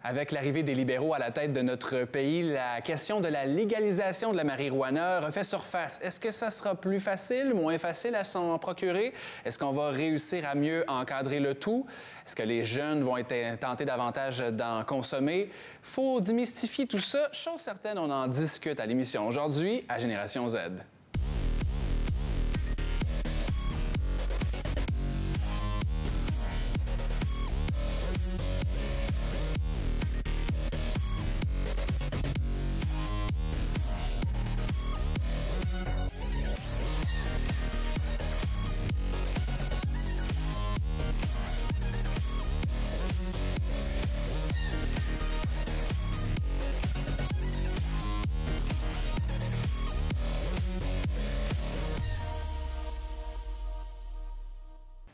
Avec l'arrivée des libéraux à la tête de notre pays, la question de la légalisation de la marijuana refait surface. Est-ce que ça sera plus facile, moins facile à s'en procurer? Est-ce qu'on va réussir à mieux encadrer le tout? Est-ce que les jeunes vont être tentés davantage d'en consommer? Faut démystifier tout ça. Chose certaine, on en discute à l'émission aujourd'hui à Génération Z.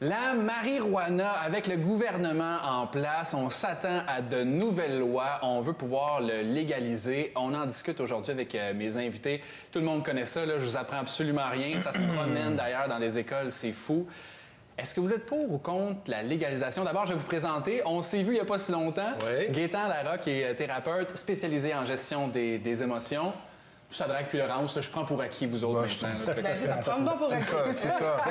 La marijuana, avec le gouvernement en place, on s'attend à de nouvelles lois. On veut pouvoir le légaliser. On en discute aujourd'hui avec mes invités. Tout le monde connaît ça, là, je vous apprends absolument rien. Ça se promène d'ailleurs dans les écoles, c'est fou. Est-ce que vous êtes pour ou contre la légalisation? D'abord, je vais vous présenter. On s'est vu il n'y a pas si longtemps. Oui. Gaétan Larocque est thérapeute spécialisé en gestion des émotions. Ça drague puis Laurence, je prends pour acquis, vous autres, maintenant. Prends donc pour acquis. C'est ça.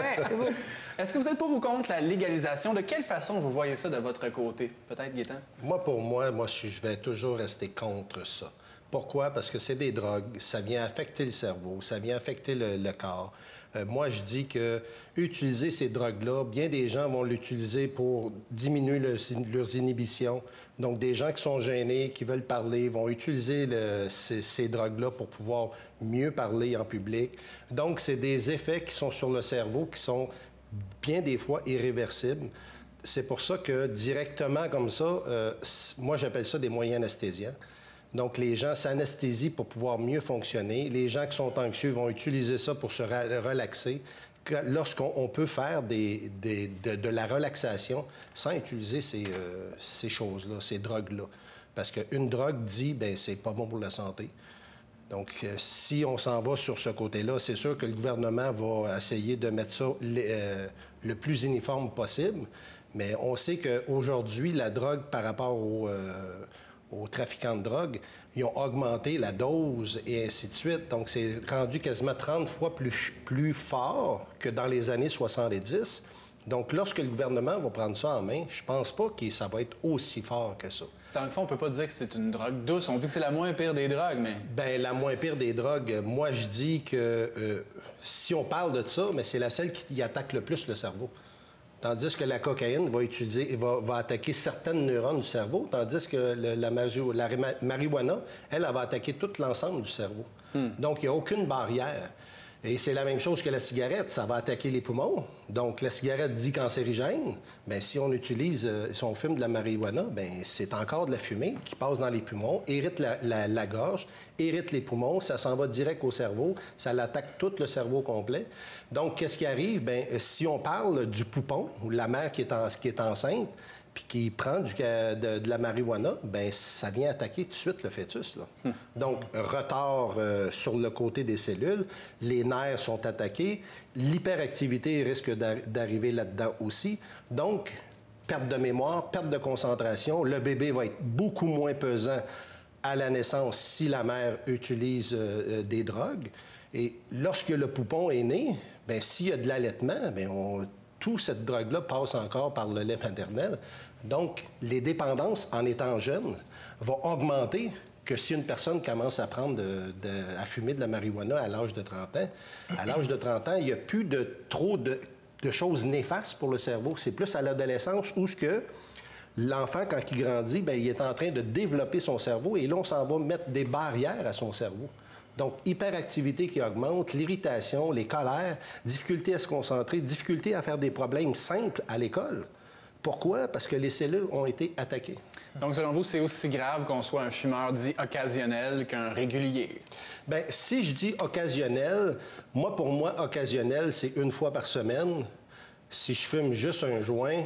Est-ce que vous êtes pour ou contre la légalisation? De quelle façon vous voyez ça de votre côté? Peut-être, Gaétan? Pour moi, je vais toujours rester contre ça. Pourquoi? Parce que c'est des drogues, ça vient affecter le cerveau, ça vient affecter le corps. Moi, je dis que utiliser ces drogues-là, bien des gens vont l'utiliser pour diminuer leurs inhibitions. Donc, des gens qui sont gênés, qui veulent parler, vont utiliser ces drogues-là pour pouvoir mieux parler en public. Donc, c'est des effets qui sont sur le cerveau qui sont bien des fois irréversibles. C'est pour ça que directement comme ça, moi, j'appelle ça des moyens anesthésiens. Donc, les gens s'anesthésient pour pouvoir mieux fonctionner. Les gens qui sont anxieux vont utiliser ça pour se relaxer. Lorsqu'on peut faire de la relaxation sans utiliser ces choses-là, ces drogues-là. Parce qu'une drogue dit, bien, c'est pas bon pour la santé. Donc, si on s'en va sur ce côté-là, c'est sûr que le gouvernement va essayer de mettre ça le plus uniforme possible. Mais on sait qu'aujourd'hui, la drogue, par rapport aux trafiquants de drogue, ils ont augmenté la dose et ainsi de suite. Donc, c'est rendu quasiment 30 fois plus fort que dans les années 70. Donc, lorsque le gouvernement va prendre ça en main, je pense pas que ça va être aussi fort que ça. Dans le fond, on peut pas dire que c'est une drogue douce. On dit que c'est la moins pire des drogues, mais... Bien, la moins pire des drogues, moi, je dis que si on parle de ça, mais c'est la celle qui attaque le plus le cerveau. Tandis que la cocaïne va attaquer certaines neurones du cerveau, tandis que la marijuana, elle va attaquer tout l'ensemble du cerveau. Donc, il n'y a aucune barrière. Et c'est la même chose que la cigarette, ça va attaquer les poumons. Donc, la cigarette dit cancérigène. Bien, si on fume de la marijuana, bien, c'est encore de la fumée qui passe dans les poumons, irrite la gorge, irrite les poumons, ça s'en va direct au cerveau, ça l'attaque tout le cerveau complet. Donc, qu'est-ce qui arrive? Bien, si on parle du poupon, ou la mère qui est enceinte, puis qui prend de la marijuana, bien, ça vient attaquer tout de suite le fœtus, là. Donc, retard sur le côté des cellules, les nerfs sont attaqués, l'hyperactivité risque d'arriver là-dedans aussi. Donc, perte de mémoire, perte de concentration, le bébé va être beaucoup moins pesant à la naissance si la mère utilise des drogues. Et lorsque le poupon est né, bien, s'il y a de l'allaitement, bien, toute cette drogue-là passe encore par le lait maternel. Donc, les dépendances, en étant jeune, vont augmenter que si une personne commence à à fumer de la marijuana à l'âge de 30 ans. À l'âge de 30 ans, il n'y a plus trop de choses néfastes pour le cerveau. C'est plus à l'adolescence où l'enfant, quand il grandit, bien, il est en train de développer son cerveau et là, on s'en va mettre des barrières à son cerveau. Donc, hyperactivité qui augmente, l'irritation, les colères, difficulté à se concentrer, difficulté à faire des problèmes simples à l'école. Pourquoi? Parce que les cellules ont été attaquées. Donc, selon vous, c'est aussi grave qu'on soit un fumeur dit occasionnel qu'un régulier? Bien, si je dis occasionnel, pour moi, occasionnel, c'est une fois par semaine. Si je fume juste un joint,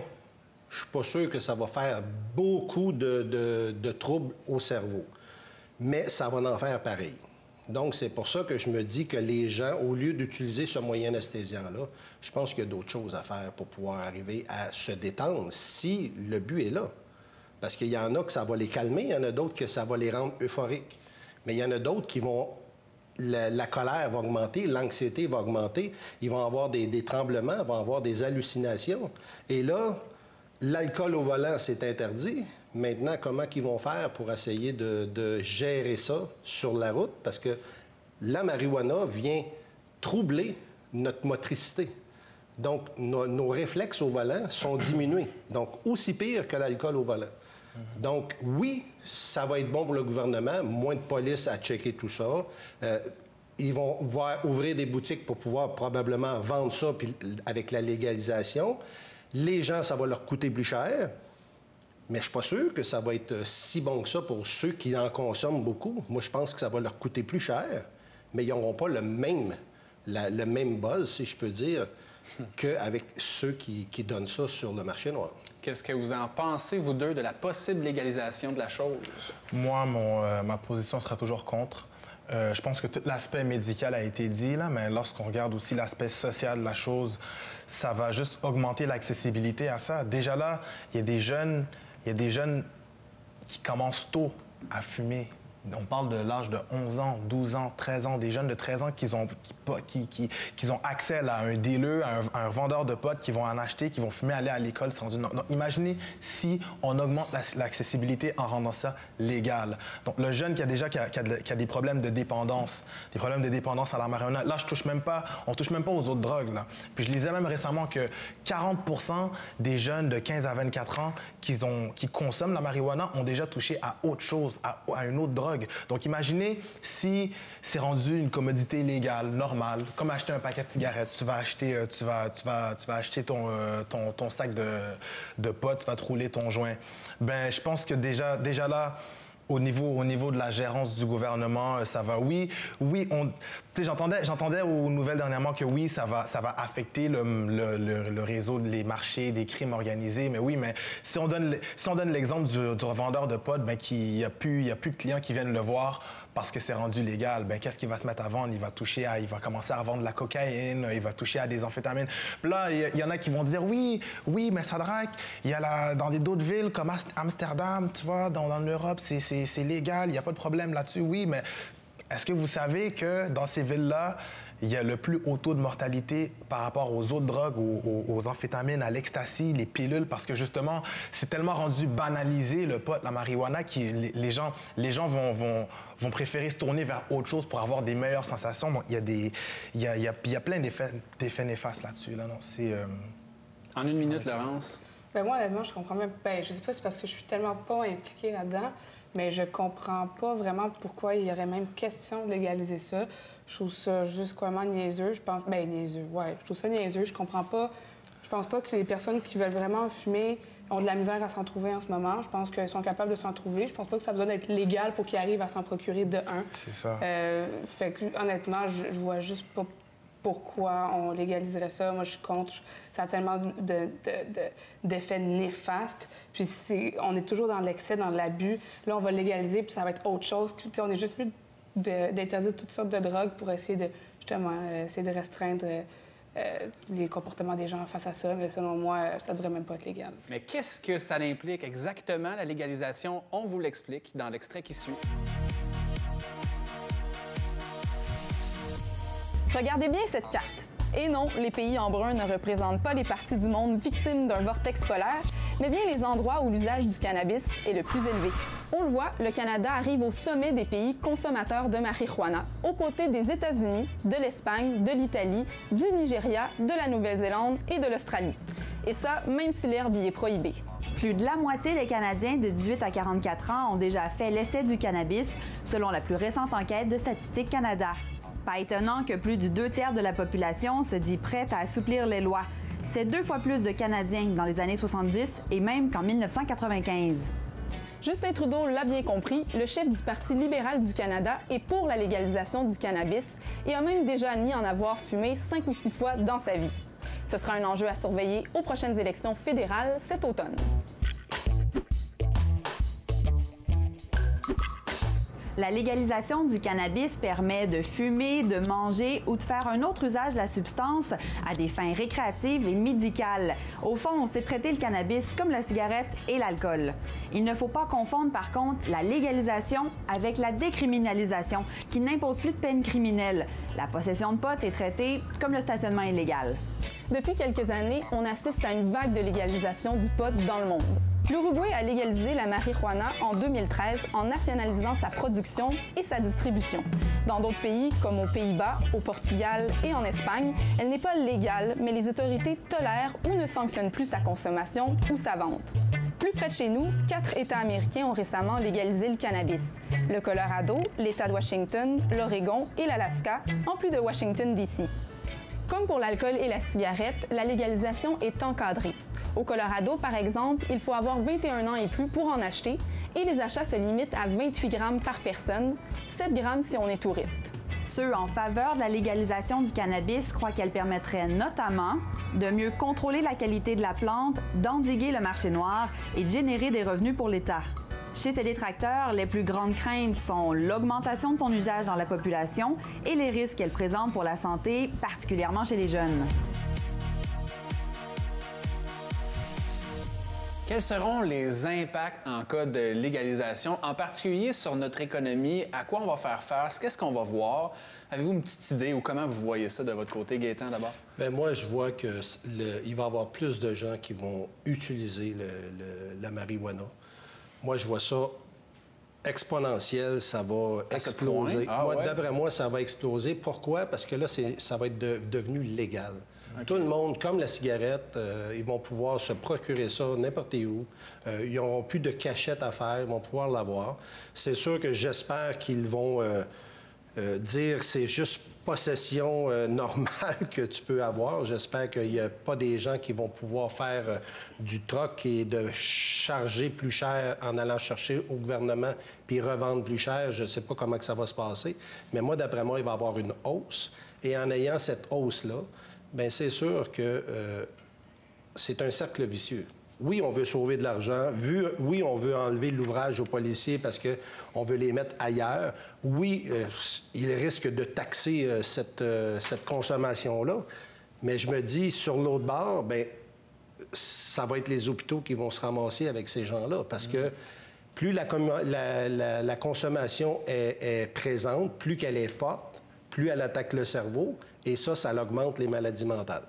je suis pas sûr que ça va faire beaucoup de troubles au cerveau. Mais ça va en faire pareil. Donc, c'est pour ça que je me dis que les gens, au lieu d'utiliser ce moyen anesthésiant-là, je pense qu'il y a d'autres choses à faire pour pouvoir arriver à se détendre si le but est là. Parce qu'il y en a que ça va les calmer, il y en a d'autres que ça va les rendre euphoriques. Mais il y en a d'autres qui vont... La colère va augmenter, l'anxiété va augmenter, ils vont avoir des tremblements, ils vont avoir des hallucinations. Et là, l'alcool au volant, c'est interdit. Maintenant, comment ils vont faire pour essayer de gérer ça sur la route? Parce que la marijuana vient troubler notre motricité. Donc, nos réflexes au volant sont diminués. Donc, aussi pire que l'alcool au volant. Donc, oui, ça va être bon pour le gouvernement, moins de police à checker tout ça. Ils vont ouvrir des boutiques pour pouvoir probablement vendre ça puis avec la légalisation. Les gens, ça va leur coûter plus cher, mais je ne suis pas sûr que ça va être si bon que ça pour ceux qui en consomment beaucoup. Moi, je pense que ça va leur coûter plus cher, mais ils n'auront pas le même buzz, si je peux dire, qu'avec ceux qui donnent ça sur le marché noir. Qu'est-ce que vous en pensez, vous deux, de la possible légalisation de la chose? Moi, ma position sera toujours contre. Je pense que tout l'aspect médical a été dit, là, mais lorsqu'on regarde aussi l'aspect social de la chose, ça va juste augmenter l'accessibilité à ça. Déjà là, il y a des jeunes qui commencent tôt à fumer. On parle de l'âge de 11 ans, 12 ans, 13 ans, des jeunes de 13 ans qui ont accès à un dealer, à un vendeur de potes, qui vont en acheter, qui vont fumer, aller à l'école sans une... Donc, imaginez si on augmente l'accessibilité en rendant ça légal. Donc, le jeune qui a des problèmes de dépendance, à la marijuana, là, on touche même pas aux autres drogues, là. Puis je lisais même récemment que 40% des jeunes de 15 à 24 ans qui consomment la marijuana ont déjà touché à autre chose, à une autre drogue. Donc, imaginez si c'est rendu une commodité légale, normale, comme acheter un paquet de cigarettes. Tu vas acheter ton sac de potes, tu vas te rouler ton joint. Ben, je pense que déjà là, au niveau de la gérance du gouvernement, ça va. Oui, j'entendais aux nouvelles dernièrement que oui, ça va affecter le réseau, les marchés des crimes organisés. Mais oui, mais si on donne l'exemple du revendeur de potes, ben il y a plus de clients qui viennent le voir parce que c'est rendu légal. Ben qu'est-ce qu'il va se mettre à vendre? Il va commencer à vendre de la cocaïne, il va toucher à des amphétamines. Puis là, il y en a qui vont dire oui, mais Sadraque, il y a dans d'autres villes comme Amsterdam, tu vois, dans l'Europe, c'est légal, il n'y a pas de problème là-dessus. Oui, mais est-ce que vous savez que dans ces villes-là, il y a le plus haut taux de mortalité par rapport aux autres drogues, aux amphétamines, à l'ecstasy, les pilules, parce que justement, c'est tellement rendu banalisé, le pot, la marijuana, que les gens vont préférer se tourner vers autre chose pour avoir des meilleures sensations. Bon, il y a plein d'effets néfastes là-dessus. Là, non, En une minute, Laurence. Bien, moi, honnêtement, je comprends même pas. Je sais pas si c'est parce que je suis tellement pas impliquée là-dedans, mais je comprends pas vraiment pourquoi il y aurait même question de légaliser ça. Je trouve ça juste vraiment niaiseux. Je pense... niaiseux, ouais. Je trouve ça niaiseux. Je comprends pas... Je pense pas que les personnes qui veulent vraiment fumer ont de la misère à s'en trouver en ce moment. Je pense qu'elles sont capables de s'en trouver. Je pense pas que ça a besoin d'être légal pour qu'ils arrivent à s'en procurer de un. C'est ça. Fait que, honnêtement, je vois juste pas pourquoi on légaliserait ça. Moi, je suis contre. Ça a tellement d'effets néfastes. Puis on est toujours dans l'excès, dans l'abus. Là, on va légaliser, puis ça va être autre chose. T'sais, on est juste plus d'interdire toutes sortes de drogues pour essayer de restreindre les comportements des gens face à ça. Mais selon moi, ça devrait même pas être légal. Mais qu'est-ce que ça implique exactement, la légalisation? On vous l'explique dans l'extrait qui suit. Regardez bien cette carte. Et non, les pays en brun ne représentent pas les parties du monde victimes d'un vortex polaire, mais bien les endroits où l'usage du cannabis est le plus élevé. On le voit, le Canada arrive au sommet des pays consommateurs de marijuana, aux côtés des États-Unis, de l'Espagne, de l'Italie, du Nigeria, de la Nouvelle-Zélande et de l'Australie. Et ça, même si l'herbe y est prohibée. Plus de la moitié des Canadiens de 18 à 44 ans ont déjà fait l'essai du cannabis, selon la plus récente enquête de Statistique Canada. Pas étonnant que plus du 2/3 de la population se dit prête à assouplir les lois. C'est 2 fois plus de Canadiens que dans les années 70 et même qu'en 1995. Justin Trudeau l'a bien compris, le chef du Parti libéral du Canada est pour la légalisation du cannabis et a même déjà admis en avoir fumé 5 ou 6 fois dans sa vie. Ce sera un enjeu à surveiller aux prochaines élections fédérales cet automne. La légalisation du cannabis permet de fumer, de manger ou de faire un autre usage de la substance à des fins récréatives et médicales. Au fond, on sait traiter le cannabis comme la cigarette et l'alcool. Il ne faut pas confondre par contre la légalisation avec la décriminalisation, qui n'impose plus de peine criminelle. La possession de pot est traitée comme le stationnement illégal. Depuis quelques années, on assiste à une vague de légalisation du pot dans le monde. L'Uruguay a légalisé la marijuana en 2013 en nationalisant sa production et sa distribution. Dans d'autres pays, comme aux Pays-Bas, au Portugal et en Espagne, elle n'est pas légale, mais les autorités tolèrent ou ne sanctionnent plus sa consommation ou sa vente. Plus près de chez nous, 4 États américains ont récemment légalisé le cannabis. Le Colorado, l'État de Washington, l'Oregon et l'Alaska, en plus de Washington, D.C. Comme pour l'alcool et la cigarette, la légalisation est encadrée. Au Colorado, par exemple, il faut avoir 21 ans et plus pour en acheter et les achats se limitent à 28 grammes par personne, 7 grammes si on est touriste. Ceux en faveur de la légalisation du cannabis croient qu'elle permettrait notamment de mieux contrôler la qualité de la plante, d'endiguer le marché noir et de générer des revenus pour l'État. Chez ses détracteurs, les plus grandes craintes sont l'augmentation de son usage dans la population et les risques qu'elle présente pour la santé, particulièrement chez les jeunes. Quels seront les impacts en cas de légalisation, en particulier sur notre économie? À quoi on va faire face? Qu'est-ce qu'on va voir? Avez-vous une petite idée ou comment vous voyez ça de votre côté, Gaétan, d'abord? Bien, moi, je vois qu'il va y avoir plus de gens qui vont utiliser la marijuana. Moi, je vois ça exponentiel, ça va exploser. D'après moi, ça va exploser. Pourquoi? Parce que là, ça va être devenu légal. Okay. Tout le monde, comme la cigarette, ils vont pouvoir se procurer ça n'importe où. Ils n'auront plus de cachette à faire, ils vont pouvoir l'avoir. C'est sûr que j'espère qu'ils vont dire que c'est juste possession normale que tu peux avoir. J'espère qu'il n'y a pas des gens qui vont pouvoir faire du troc et de charger plus cher en allant chercher au gouvernement puis revendre plus cher. Je ne sais pas comment que ça va se passer. Mais moi, d'après moi, il va y avoir une hausse. Et en ayant cette hausse-là, bien, c'est sûr que c'est un cercle vicieux. Oui, on veut sauver de l'argent. Oui, on veut enlever l'ouvrage aux policiers parce qu'on veut les mettre ailleurs. Oui, il risque de taxer cette consommation-là. Mais je me dis, sur l'autre bord, bien, ça va être les hôpitaux qui vont se ramasser avec ces gens-là. Parce que plus la consommation est présente, plus qu'elle est forte, plus elle attaque le cerveau. Et ça augmente les maladies mentales.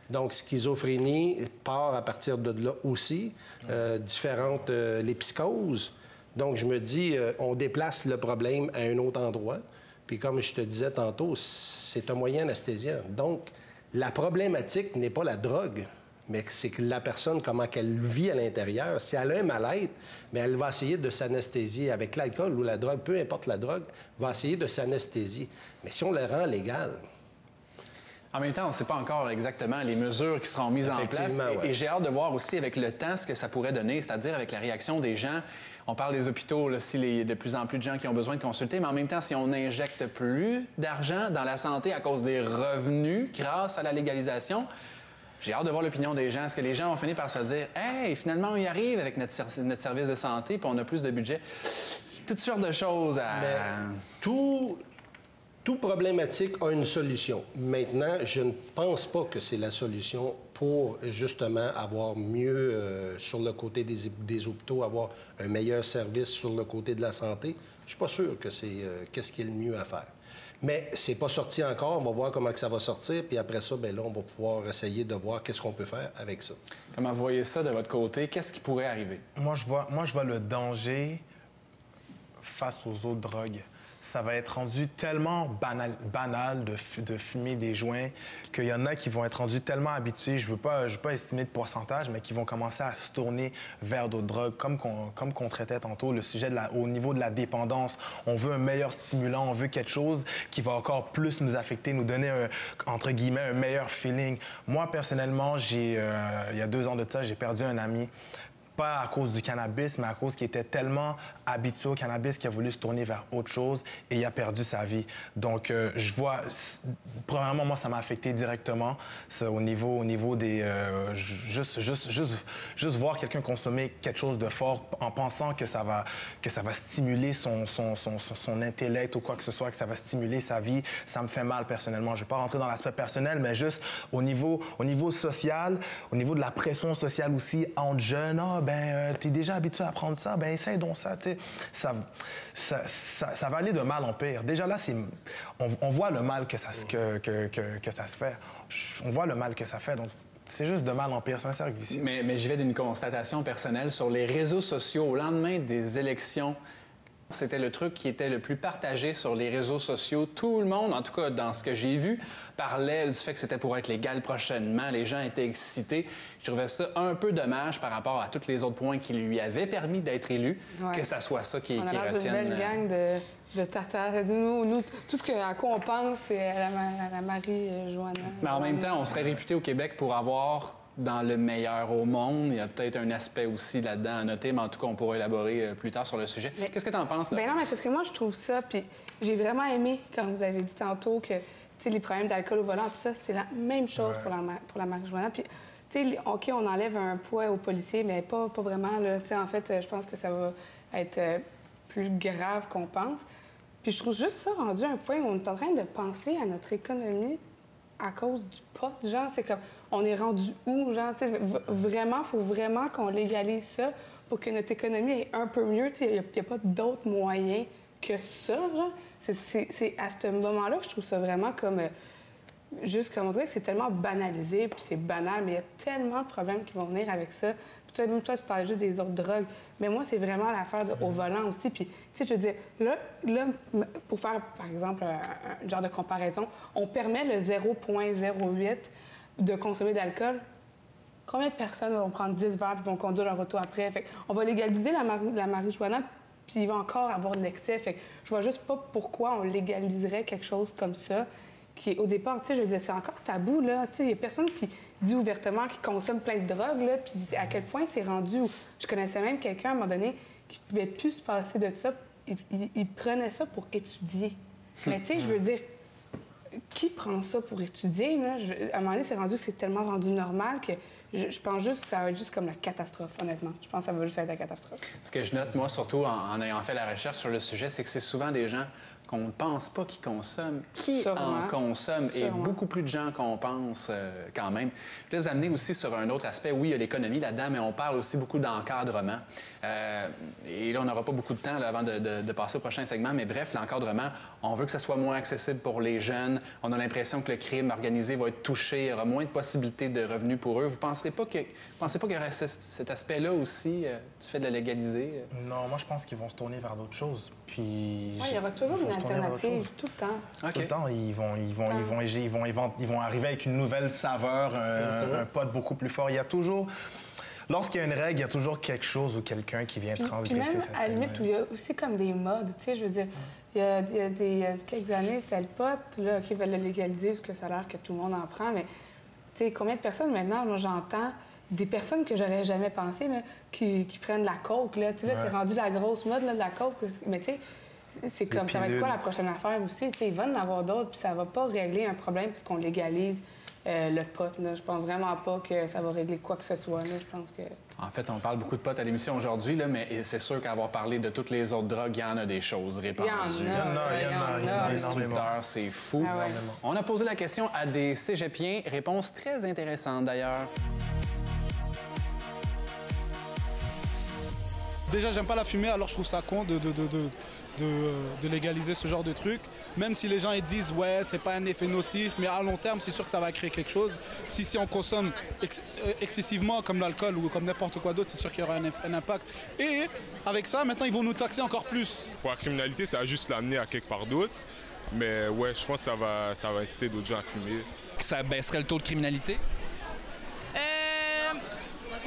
Donc, schizophrénie part à partir de là aussi, les psychoses. Donc, je me dis, on déplace le problème à un autre endroit. Puis, comme je te disais tantôt, c'est un moyen anesthésiant. Donc, la problématique n'est pas la drogue, mais c'est que la personne, comment qu'elle vit à l'intérieur. Si elle a un mal-être, bien, elle va essayer de s'anesthésier avec l'alcool ou la drogue, peu importe la drogue, va essayer de s'anesthésier. Mais si on la rend légale, en même temps, on ne sait pas encore exactement les mesures qui seront mises en place. Et j'ai hâte de voir aussi avec le temps ce que ça pourrait donner, c'est-à-dire avec la réaction des gens. On parle des hôpitaux, là, s'il y a de plus en plus de gens qui ont besoin de consulter, mais en même temps, si on n'injecte plus d'argent dans la santé à cause des revenus grâce à la légalisation, j'ai hâte de voir l'opinion des gens. Est-ce que les gens vont finir par se dire « Hey, finalement, on y arrive avec notre service de santé, puis on a plus de budget. » Toutes sortes de choses à... Tout problématique a une solution. Maintenant, je ne pense pas que c'est la solution pour, justement, avoir mieux sur le côté des hôpitaux, avoir un meilleur service sur le côté de la santé. Je suis pas sûr que c'est qu'est-ce qui est le mieux à faire. Mais c'est pas sorti encore. On va voir comment que ça va sortir. Puis après ça, bien là, on va pouvoir essayer de voir qu'est-ce qu'on peut faire avec ça. Comment vous voyez ça de votre côté? Qu'est-ce qui pourrait arriver? Moi, je vois le danger face aux autres drogues. Ça va être rendu tellement banal de fumer des joints qu'il y en a qui vont être rendus tellement habitués, je veux pas estimer de pourcentage, mais qui vont commencer à se tourner vers d'autres drogues. Comme qu'on traitait tantôt, le sujet au niveau de la dépendance. On veut un meilleur stimulant, on veut quelque chose qui va encore plus nous affecter, nous donner, entre guillemets, un meilleur feeling. Moi, personnellement, il y a 2 ans de ça, j'ai perdu un ami. Pas à cause du cannabis, mais à cause qu'il était tellement habitué au cannabis qui a voulu se tourner vers autre chose et il a perdu sa vie. Donc, je vois, premièrement, moi, ça m'a affecté directement au niveau des... juste voir quelqu'un consommer quelque chose de fort en pensant que ça va stimuler son intellect ou quoi que ce soit, que ça va stimuler sa vie, ça me fait mal personnellement. Je ne vais pas rentrer dans l'aspect personnel, mais juste au niveau social, au niveau de la pression sociale aussi, entre jeunes, t'es déjà habitué à prendre ça, essaye donc ça, tu sais. Ça va aller de mal en pire. Déjà là, on voit le mal que ça se fait. On voit le mal que ça fait, donc c'est juste de mal en pire, c'est un cercle vicieux. Mais j'y vais d'une constatation personnelle. Sur les réseaux sociaux, au lendemain des élections, c'était le truc qui était le plus partagé sur les réseaux sociaux. Tout le monde, en tout cas dans ce que j'ai vu, parlait du fait que c'était pour être légal prochainement. Les gens étaient excités. Je trouvais ça un peu dommage par rapport à tous les autres points qui lui avaient permis d'être élu, que ça soit ça qui retienne. On a l'air d'une belle gang de tatas. Nous, tout à quoi on pense, c'est à la Marie-Joanna. Mais en même temps, on serait réputé au Québec pour avoir... dans le meilleur au monde. Il y a peut-être un aspect aussi là-dedans à noter, mais en tout cas, on pourra élaborer plus tard sur le sujet. Qu'est-ce que tu en penses? Là? Bien non, mais parce que moi, je trouve ça, puis j'ai vraiment aimé, quand vous avez dit tantôt, que les problèmes d'alcool au volant, tout ça, c'est la même chose pour la marijuana. Puis, tu sais, OK, on enlève un poids aux policiers, mais pas vraiment. Là. En fait, je pense que ça va être plus grave qu'on pense. Puis je trouve juste ça rendu à un point où on est en train de penser à notre économie à cause du pot. Genre, c'est comme, on est rendu où? Genre, tu sais, vraiment, il faut vraiment qu'on légalise ça pour que notre économie ait un peu mieux. Tu sais, il n'y a pas d'autres moyens que ça, genre. C'est à ce moment-là que je trouve ça vraiment comme... juste comme on dirait que c'est tellement banalisé, puis c'est banal, mais il y a tellement de problèmes qui vont venir avec ça. Puis même toi, tu parlais juste des autres drogues. Mais moi, c'est vraiment l'affaire au volant aussi. Puis, tu sais, je veux dire, là, pour faire, par exemple, un genre de comparaison, on permet le 0,08 de consommer d'alcool. Combien de personnes vont prendre 10 verres et vont conduire leur auto après? Fait on va légaliser la marijuana, puis il va encore avoir de l'excès. Fait que je vois juste pas pourquoi on légaliserait quelque chose comme ça, qui est, au départ, tu sais, je veux dire, c'est encore tabou, là. Tu sais, il y a personne qui dit ouvertement qu'il consomme plein de drogues, là, puis à quel point c'est rendu... Je connaissais même quelqu'un, à un moment donné, qui pouvait plus se passer de ça. Il prenait ça pour étudier. Mais tu sais, je veux dire, qui prend ça pour étudier, là? À un moment donné, c'est rendu que c'est tellement rendu normal que je pense juste que ça va être juste comme la catastrophe, honnêtement. Je pense que ça va juste être la catastrophe. Ce que je note, moi, surtout en ayant fait la recherche sur le sujet, c'est que c'est souvent des gens qu'on ne pense pas qu'ils consomment, qui en consomment, et beaucoup plus de gens qu'on pense quand même. Je voulais vous amener aussi sur un autre aspect. Oui, il y a l'économie là-dedans, mais on parle aussi beaucoup d'encadrement. Et là, on n'aura pas beaucoup de temps là, avant de passer au prochain segment, mais bref, l'encadrement, on veut que ça soit moins accessible pour les jeunes. On a l'impression que le crime organisé va être touché, il y aura moins de possibilités de revenus pour eux. Vous pensez pas qu'il y aurait cet aspect-là aussi, du fait de la légaliser? Non, moi, je pense qu'ils vont se tourner vers d'autres choses. Puis... il y aura toujours une alternative, tout le temps. Okay. Tout le temps, ils vont arriver avec une nouvelle saveur, un pot beaucoup plus fort. Il y a toujours... Lorsqu'il y a une règle, il y a toujours quelque chose ou quelqu'un qui vient transgresser cette règle. Puis même, à la limite, où il y a aussi comme des modes, tu sais, je veux dire, il y a quelques années, c'était le pot, là, qui veulent le légaliser parce que ça a l'air que tout le monde en prend, mais, tu sais, combien de personnes maintenant, moi, j'entends des personnes que j'aurais jamais pensé, là, qui prennent la coke, là, tu sais, là, c'est rendu la grosse mode, là, de la coke, mais tu sais, c'est comme, ça va être quoi la prochaine affaire aussi, tu sais, il va en avoir d'autres, puis ça va pas régler un problème puisqu'on légalise le pot, là. Je pense vraiment pas que ça va régler quoi que ce soit, là. Je pense que... En fait, on parle beaucoup de pot à l'émission aujourd'hui, là, mais c'est sûr qu'avoir parlé de toutes les autres drogues, il y en a des choses répandues. Il y en a. Les instructeurs, c'est fou. Ah ouais. On a posé la question à des cégepiens. Réponse très intéressante, d'ailleurs. Déjà, j'aime pas la fumée, alors je trouve ça con de légaliser ce genre de truc. Même si les gens ils disent ouais, c'est pas un effet nocif, mais à long terme, c'est sûr que ça va créer quelque chose. Si on consomme excessivement comme l'alcool ou comme n'importe quoi d'autre, c'est sûr qu'il y aura un impact. Et avec ça, maintenant, ils vont nous taxer encore plus. Pour la criminalité, ça va juste l'amener à quelque part d'autre. Mais ouais, je pense que ça va inciter d'autres gens à fumer. Ça baisserait le taux de criminalité?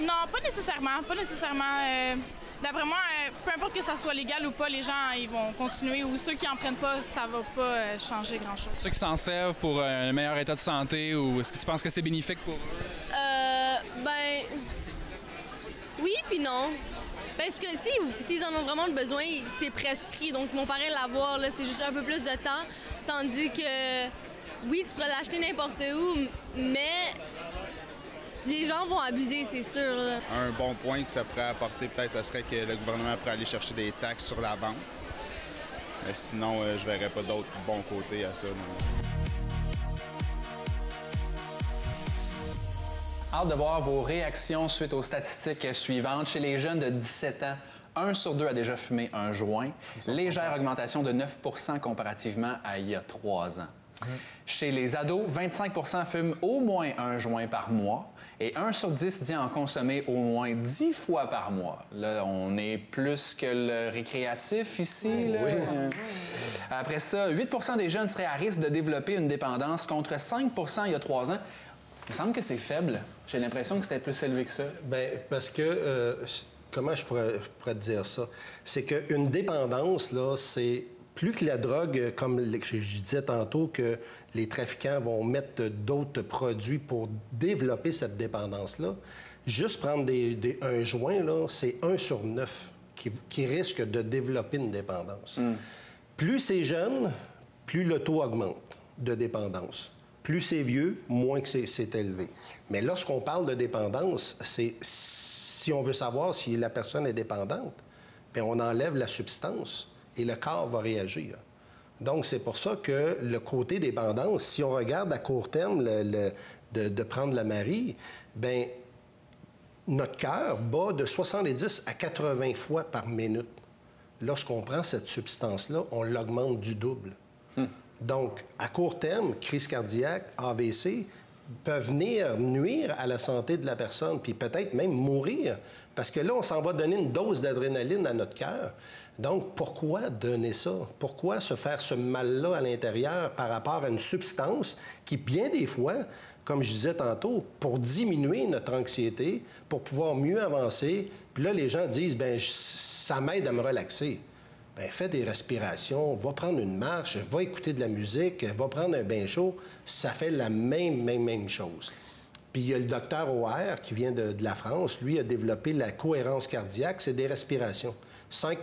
Non, pas nécessairement. Pas nécessairement. D'après moi, peu importe que ça soit légal ou pas, les gens ils vont continuer. Ou ceux qui en prennent pas, ça va pas changer grand-chose. Ceux qui s'en servent pour un meilleur état de santé, ou est-ce que tu penses que c'est bénéfique pour eux? Ben... Oui puis non. Ben, parce que s'ils en ont vraiment besoin, c'est prescrit. Donc, ils vont pareil l'avoir. C'est juste un peu plus de temps. Tandis que, oui, tu pourrais l'acheter n'importe où, mais les gens vont abuser, c'est sûr. Là. Un bon point que ça pourrait apporter, peut-être, ce serait que le gouvernement pourrait aller chercher des taxes sur la vente. Mais sinon, je ne verrais pas d'autres bons côtés à ça. Hâte de voir vos réactions suite aux statistiques suivantes. Chez les jeunes de 17 ans, 1 sur 2 a déjà fumé un joint. Légère augmentation de 9 comparativement à il y a 3 ans. Chez les ados, 25 fument au moins un joint par mois et 1 sur 10 dit en consommer au moins 10 fois par mois. Là, on est plus que le récréatif ici. Là. Oui. Après ça, 8 des jeunes seraient à risque de développer une dépendance contre 5 il y a 3 ans. Il me semble que c'est faible. J'ai l'impression que c'était plus élevé que ça. Bien, parce que, comment je pourrais te dire ça? C'est qu'une dépendance, là, c'est plus que la drogue, comme je disais tantôt, que les trafiquants vont mettre d'autres produits pour développer cette dépendance-là. Juste prendre un joint, là, c'est 1 sur 9 qui risque de développer une dépendance. Plus c'est jeune, plus le taux augmente de dépendance. Plus c'est vieux, moins que c'est élevé. Mais lorsqu'on parle de dépendance, c'est si on veut savoir si la personne est dépendante, bien, on enlève la substance et le corps va réagir. Donc, c'est pour ça que le côté dépendance, si on regarde à court terme de prendre la Marie, bien, notre cœur bat de 70 à 80 fois par minute. Lorsqu'on prend cette substance-là, on l'augmente du double. Donc, à court terme, crise cardiaque, AVC peuvent venir nuire à la santé de la personne, puis peut-être même mourir, parce que là, on s'en va donner une dose d'adrénaline à notre cœur. Donc, pourquoi donner ça? Pourquoi se faire ce mal-là à l'intérieur par rapport à une substance qui, bien des fois, comme je disais tantôt, pour diminuer notre anxiété, pour pouvoir mieux avancer, puis là, les gens disent, bien, ça m'aide à me relaxer. Bien, fais des respirations, va prendre une marche, va écouter de la musique, va prendre un bain chaud. Ça fait la même chose. Puis il y a le docteur O'Hare qui vient de la France. Lui a développé la cohérence cardiaque. C'est des respirations. 5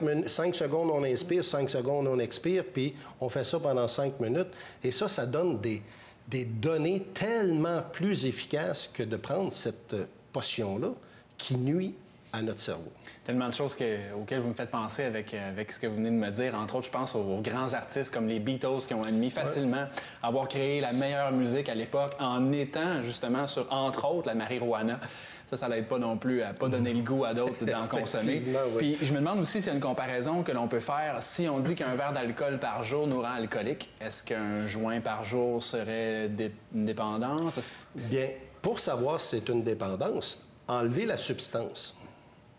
secondes, on inspire, 5 secondes, on expire, puis on fait ça pendant 5 minutes. Et ça donne des données tellement plus efficaces que de prendre cette potion-là qui nuit à notre cerveau. Tellement de choses auxquelles vous me faites penser avec ce que vous venez de me dire. Entre autres, je pense aux grands artistes comme les Beatles qui ont admis facilement avoir créé la meilleure musique à l'époque en étant justement sur, entre autres, la marijuana. Ça l'aide pas non plus à pas donner le goût à d'autres d'en consommer. Puis je me demande aussi s'il y a une comparaison que l'on peut faire. Si on dit qu'un verre d'alcool par jour nous rend alcoolique, est-ce qu'un joint par jour serait une dépendance? Bien, pour savoir si c'est une dépendance, enlever la substance.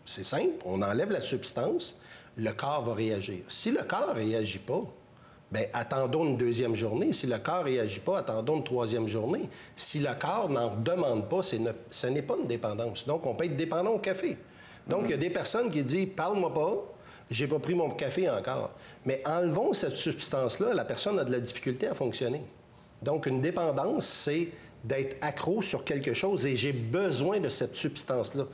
C'est simple, on enlève la substance, le corps va réagir. Si le corps ne réagit pas, bien, attendons une 2e journée. Si le corps ne réagit pas, attendons une 3e journée. Si le corps n'en demande pas, ce n'est pas une dépendance. Donc, on peut être dépendant au café. Donc, il y a des personnes qui disent « Parle-moi pas, j'ai pas pris mon café encore ». Mais enlevons cette substance-là, la personne a de la difficulté à fonctionner. Donc, une dépendance, c'est d'être accro sur quelque chose et j'ai besoin de cette substance-là.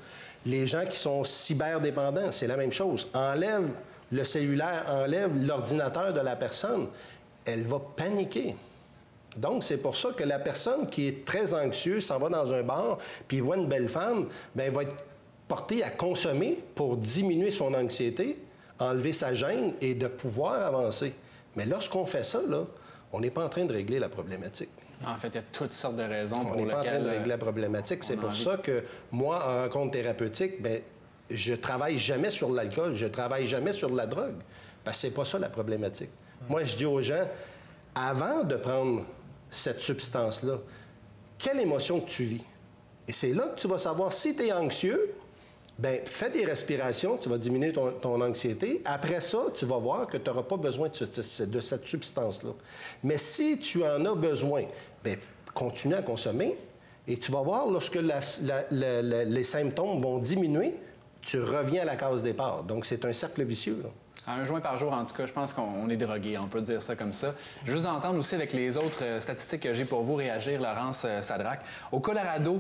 Les gens qui sont cyberdépendants, c'est la même chose. Enlève le cellulaire, enlève l'ordinateur de la personne, elle va paniquer. Donc, c'est pour ça que la personne qui est très anxieuse s'en va dans un bar, puis voit une belle femme, bien, elle va être portée à consommer pour diminuer son anxiété, enlever sa gêne et de pouvoir avancer. Mais lorsqu'on fait ça, là, on n'est pas en train de régler la problématique. En fait, il y a toutes sortes de raisons pour lesquelles... On n'est pas en train de régler la problématique. C'est pour ça que moi, en rencontre thérapeutique, bien, je travaille jamais sur l'alcool, je travaille jamais sur la drogue, parce que c'est pas ça la problématique. Moi, je dis aux gens, avant de prendre cette substance-là, quelle émotion que tu vis? Et c'est là que tu vas savoir si tu es anxieux, bien, fais des respirations, tu vas diminuer ton anxiété. Après ça, tu vas voir que tu n'auras pas besoin de cette substance-là. Mais si tu en as besoin, bien, continue à consommer et tu vas voir, lorsque les symptômes vont diminuer, tu reviens à la case départ. Donc, c'est un cercle vicieux, là. À 1 joint par jour, en tout cas, je pense qu'on est drogué, on peut dire ça comme ça. Je veux vous entendre aussi avec les autres statistiques que j'ai pour vous réagir, Laurence Sadraque. Au Colorado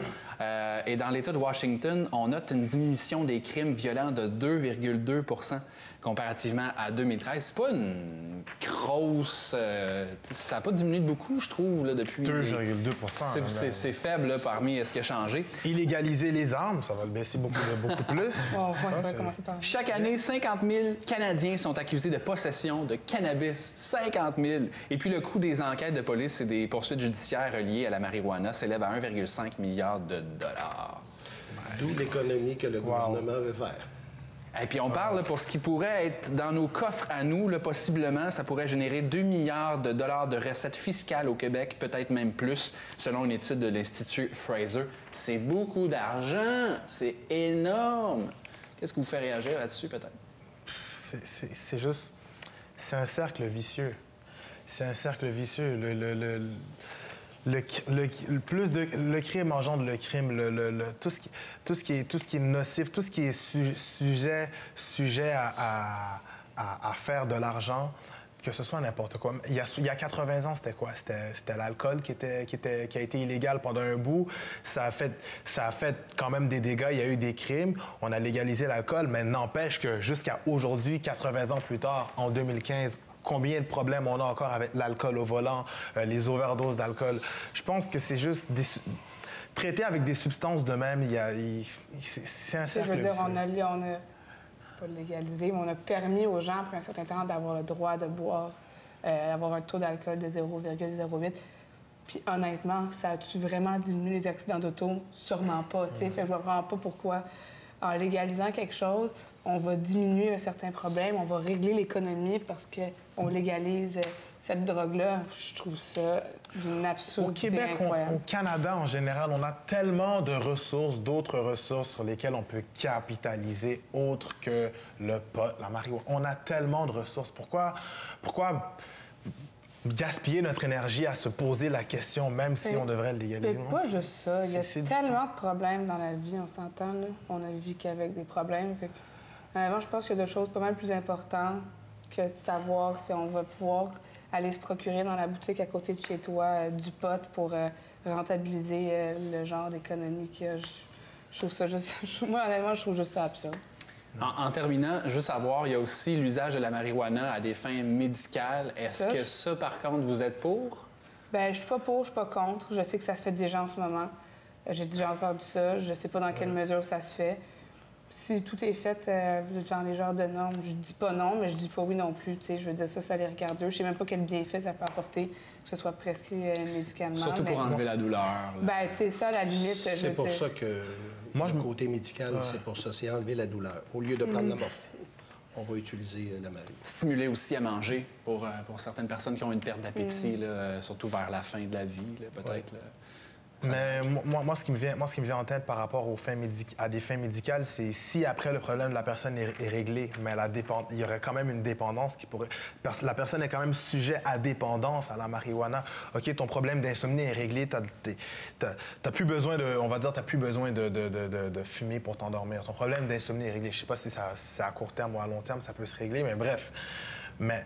et dans l'État de Washington, on note une diminution des crimes violents de 2,2 % comparativement à 2013. C'est pas une grosse... ça n'a pas diminué de beaucoup, je trouve, là, depuis... 2,2 %. C'est faible là, parmi ce qui a changé. Illégaliser les armes, ça va le baisser beaucoup plus. Chaque année, 50 000 Canadiens sont accusés de possession de cannabis. 50 000. Et puis le coût des enquêtes de police et des poursuites judiciaires reliées à la marijuana s'élève à 1,5 milliard de dollars. D'où l'économie que le gouvernement veut faire. Et puis on parle, là, pour ce qui pourrait être dans nos coffres à nous, là, possiblement, ça pourrait générer 2 milliards de dollars de recettes fiscales au Québec, peut-être même plus, selon une étude de l'Institut Fraser. C'est beaucoup d'argent, c'est énorme. Qu'est-ce qui vous fait réagir là-dessus, peut-être? C'est juste... C'est un cercle vicieux. C'est un cercle vicieux. Le crime engendre le crime. Tout ce qui est nocif, tout ce qui est sujet à faire de l'argent, que ce soit n'importe quoi. Il y a 80 ans, c'était quoi? C'était l'alcool qui a été illégal pendant un bout. Ça a fait quand même des dégâts. Il y a eu des crimes. On a légalisé l'alcool, mais n'empêche que jusqu'à aujourd'hui, 80 ans plus tard, en 2015, combien de problèmes on a encore avec l'alcool au volant, les overdoses d'alcool. Je pense que c'est juste traiter avec des substances de même, c'est un cercle. Je veux dire, on a pas légalisé, mais on a permis aux gens, après un certain temps, d'avoir le droit de boire, d'avoir un taux d'alcool de 0,08. Puis honnêtement, ça a-tu vraiment diminué les accidents d'auto? Sûrement pas. Fait que je vois vraiment pas pourquoi, en légalisant quelque chose, on va diminuer un certain problème, on va régler l'économie parce qu'on légalise cette drogue-là. Je trouve ça d'une absurdité incroyable. Au Canada, en général, on a tellement de ressources, d'autres ressources sur lesquelles on peut capitaliser autres que le pot, la marijuana. On a tellement de ressources. Pourquoi gaspiller notre énergie à se poser la question, même si on devrait le légaliser? C'est pas juste ça. Il y a tellement de problèmes dans la vie, on s'entend. On ne vit qu'avec des problèmes. Avant, je pense qu'il y a d'autres choses pas mal plus importantes que de savoir si on va pouvoir aller se procurer dans la boutique à côté de chez toi du pot pour rentabiliser le genre d'économie qu'il y a. Je trouve ça juste... Moi, honnêtement, je trouve juste ça absurde. En terminant, je veux savoir, il y a aussi l'usage de la marijuana à des fins médicales. Est-ce que ça, par contre, vous êtes pour? Bien, je suis pas pour, je suis pas contre. Je sais que ça se fait déjà en ce moment. J'ai déjà entendu ça. Je sais pas dans quelle mesure ça se fait. Si tout est fait dans les genres de normes, je dis pas non, mais je dis pas oui non plus. Je veux dire, ça les regarde eux. Je sais même pas quel bienfait ça peut apporter, que ce soit prescrit médicalement. Surtout pour enlever la douleur. Bien, tu sais, ça, à la limite... C'est pour ça que le côté médical, c'est pour ça, c'est enlever la douleur. Au lieu de prendre la morphine, on va utiliser la marijuana. Stimuler aussi à manger pour certaines personnes qui ont une perte d'appétit, surtout vers la fin de la vie, peut-être. Mais moi, ce qui me vient en tête par rapport à des fins médicales, c'est si après le problème de la personne est réglé, mais il y aurait quand même une dépendance qui pourrait... La personne est quand même sujet à dépendance à la marijuana. OK, ton problème d'insomnie est réglé, t'as plus besoin de... On va dire, t'as plus besoin de fumer pour t'endormir. Ton problème d'insomnie est réglé. Je sais pas si c'est à court terme ou à long terme, ça peut se régler, mais bref. Mais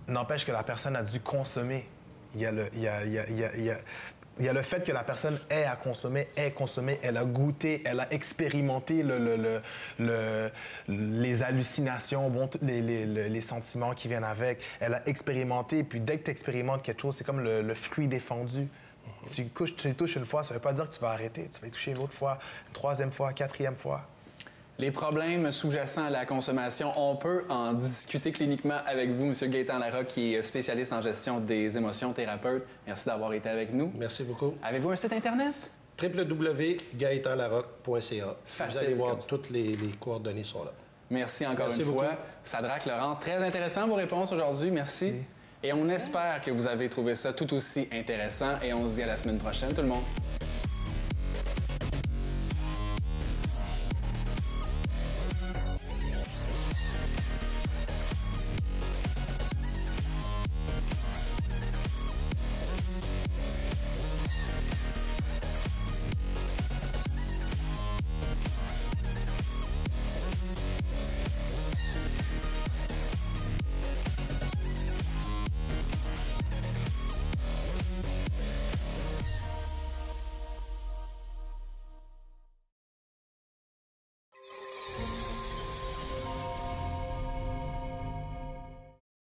n'empêche que la personne a dû consommer. Il y a le fait que la personne ait consommé, elle a goûté, elle a expérimenté les hallucinations, les sentiments qui viennent avec. Elle a expérimenté, puis dès que tu expérimentes quelque chose, c'est comme le fruit défendu. Tu y touches une fois, ça ne veut pas dire que tu vas arrêter. Tu vas y toucher une autre fois, une troisième fois, quatrième fois. Les problèmes sous-jacents à la consommation, on peut en discuter cliniquement avec vous, M. Gaétan Larocque, qui est spécialiste en gestion des émotions, thérapeute. Merci d'avoir été avec nous. Merci beaucoup. Avez-vous un site Internet? www.gaetanlarocque.ca. Vous allez voir, toutes les coordonnées sont là. Merci encore une fois. Sadraque, Laurence, très intéressant vos réponses aujourd'hui. Merci. Et on espère que vous avez trouvé ça tout aussi intéressant. Et on se dit à la semaine prochaine, tout le monde.